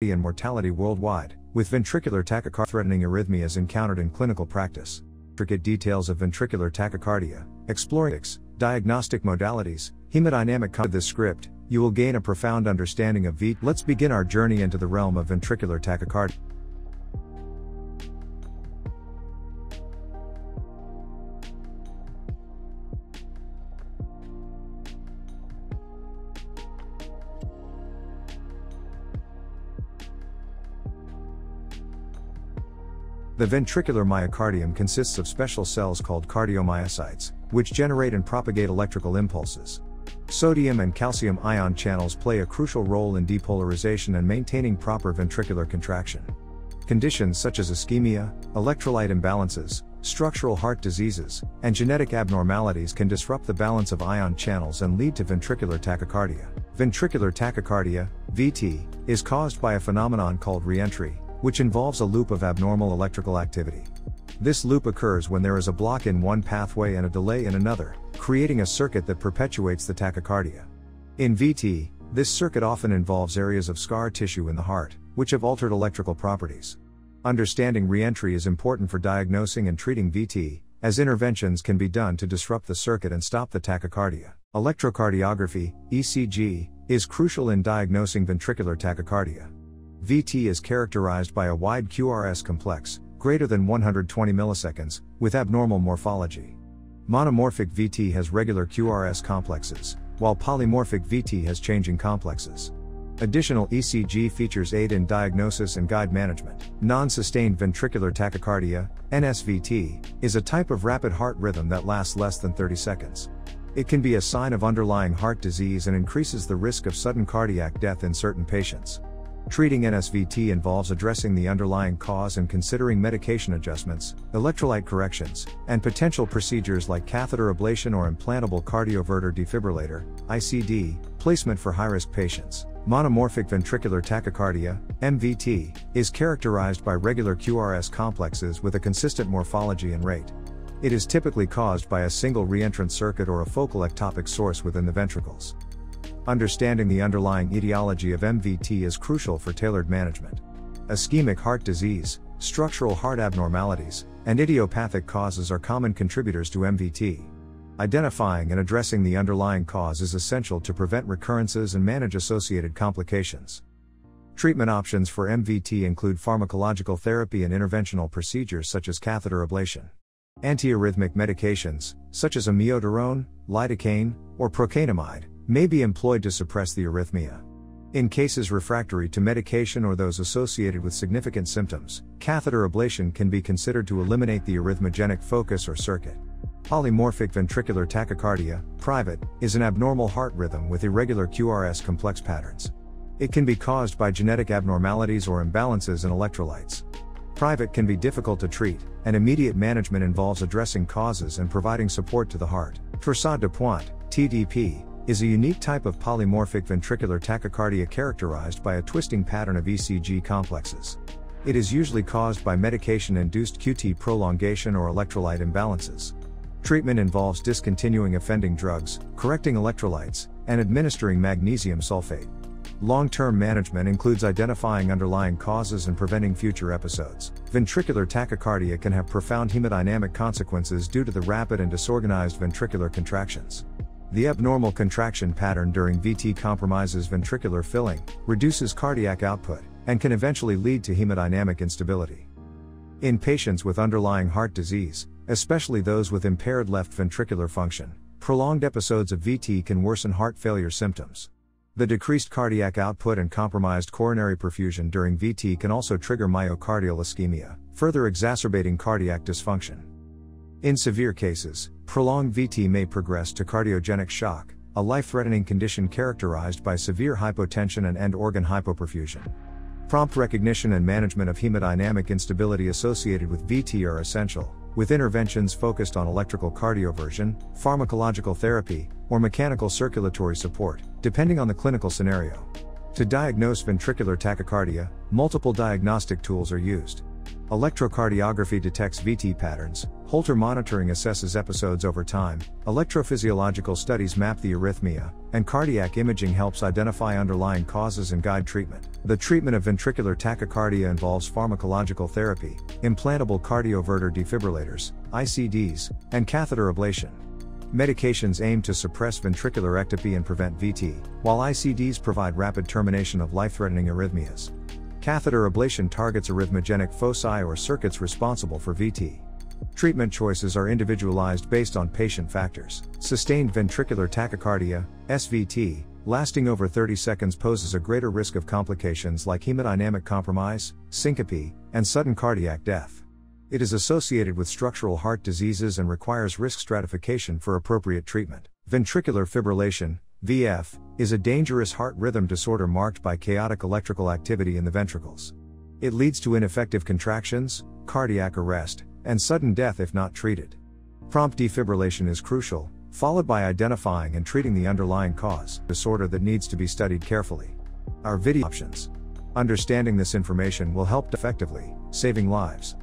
and mortality worldwide, with ventricular tachycardia threatening arrhythmias encountered in clinical practice. Intricate details of ventricular tachycardia, exploring diagnostic modalities, hemodynamic. With this script, you will gain a profound understanding of VT. Let's begin our journey into the realm of ventricular tachycardia. The ventricular myocardium consists of special cells called cardiomyocytes, which generate and propagate electrical impulses. Sodium and calcium ion channels play a crucial role in depolarization and maintaining proper ventricular contraction. Conditions such as ischemia, electrolyte imbalances, structural heart diseases, and genetic abnormalities can disrupt the balance of ion channels and lead to ventricular tachycardia. Ventricular tachycardia, VT, is caused by a phenomenon called reentry, which involves a loop of abnormal electrical activity. This loop occurs when there is a block in one pathway and a delay in another, creating a circuit that perpetuates the tachycardia. In VT, this circuit often involves areas of scar tissue in the heart, which have altered electrical properties. Understanding reentry is important for diagnosing and treating VT, as interventions can be done to disrupt the circuit and stop the tachycardia. Electrocardiography, ECG, is crucial in diagnosing ventricular tachycardia. VT is characterized by a wide QRS complex, greater than 120 milliseconds, with abnormal morphology. Monomorphic VT has regular QRS complexes, while polymorphic VT has changing complexes. Additional ECG features aid in diagnosis and guide management. Non-sustained ventricular tachycardia, NSVT, is a type of rapid heart rhythm that lasts less than 30 seconds. It can be a sign of underlying heart disease and increases the risk of sudden cardiac death in certain patients. Treating NSVT involves addressing the underlying cause and considering medication adjustments, electrolyte corrections, and potential procedures like catheter ablation or implantable cardioverter defibrillator, ICD, placement for high-risk patients. Monomorphic ventricular tachycardia, MVT, is characterized by regular QRS complexes with a consistent morphology and rate. It is typically caused by a single reentrant circuit or a focal ectopic source within the ventricles. Understanding the underlying etiology of MVT is crucial for tailored management. Ischemic heart disease, structural heart abnormalities, and idiopathic causes are common contributors to MVT. Identifying and addressing the underlying cause is essential to prevent recurrences and manage associated complications. Treatment options for MVT include pharmacological therapy and interventional procedures such as catheter ablation. Antiarrhythmic medications, such as amiodarone, lidocaine, or procainamide, may be employed to suppress the arrhythmia. In cases refractory to medication or those associated with significant symptoms, catheter ablation can be considered to eliminate the arrhythmogenic focus or circuit. Polymorphic ventricular tachycardia, private, is an abnormal heart rhythm with irregular QRS complex patterns. It can be caused by genetic abnormalities or imbalances in electrolytes. Private can be difficult to treat, and immediate management involves addressing causes and providing support to the heart. Torsade de Pointe, TDP, is a unique type of polymorphic ventricular tachycardia characterized by a twisting pattern of ECG complexes. It is usually caused by medication-induced QT prolongation or electrolyte imbalances. Treatment involves discontinuing offending drugs, correcting electrolytes, and administering magnesium sulfate. Long-term management includes identifying underlying causes and preventing future episodes. Ventricular tachycardia can have profound hemodynamic consequences due to the rapid and disorganized ventricular contractions. The abnormal contraction pattern during VT compromises ventricular filling, reduces cardiac output, and can eventually lead to hemodynamic instability. In patients with underlying heart disease, especially those with impaired left ventricular function, prolonged episodes of VT can worsen heart failure symptoms. The decreased cardiac output and compromised coronary perfusion during VT can also trigger myocardial ischemia, further exacerbating cardiac dysfunction. In severe cases, prolonged VT may progress to cardiogenic shock, a life-threatening condition characterized by severe hypotension and end-organ hypoperfusion. Prompt recognition and management of hemodynamic instability associated with VT are essential, with interventions focused on electrical cardioversion, pharmacological therapy, or mechanical circulatory support, depending on the clinical scenario. To diagnose ventricular tachycardia, multiple diagnostic tools are used. Electrocardiography detects VT patterns, Holter monitoring assesses episodes over time, electrophysiological studies map the arrhythmia, and cardiac imaging helps identify underlying causes and guide treatment. The treatment of ventricular tachycardia involves pharmacological therapy, implantable cardioverter defibrillators, ICDs, and catheter ablation. Medications aim to suppress ventricular ectopy and prevent VT, while ICDs provide rapid termination of life-threatening arrhythmias. Catheter ablation targets arrhythmogenic foci or circuits responsible for VT. Treatment choices are individualized based on patient factors. Sustained ventricular tachycardia, SVT, lasting over 30 seconds poses a greater risk of complications like hemodynamic compromise, syncope, and sudden cardiac death. It is associated with structural heart diseases and requires risk stratification for appropriate treatment. Ventricular fibrillation, VF, is a dangerous heart rhythm disorder marked by chaotic electrical activity in the ventricles. It leads to ineffective contractions, cardiac arrest, and sudden death if not treated. Prompt defibrillation is crucial, followed by identifying and treating the underlying cause, disorder that needs to be studied carefully. Our video options. Understanding this information will help effectively, saving lives.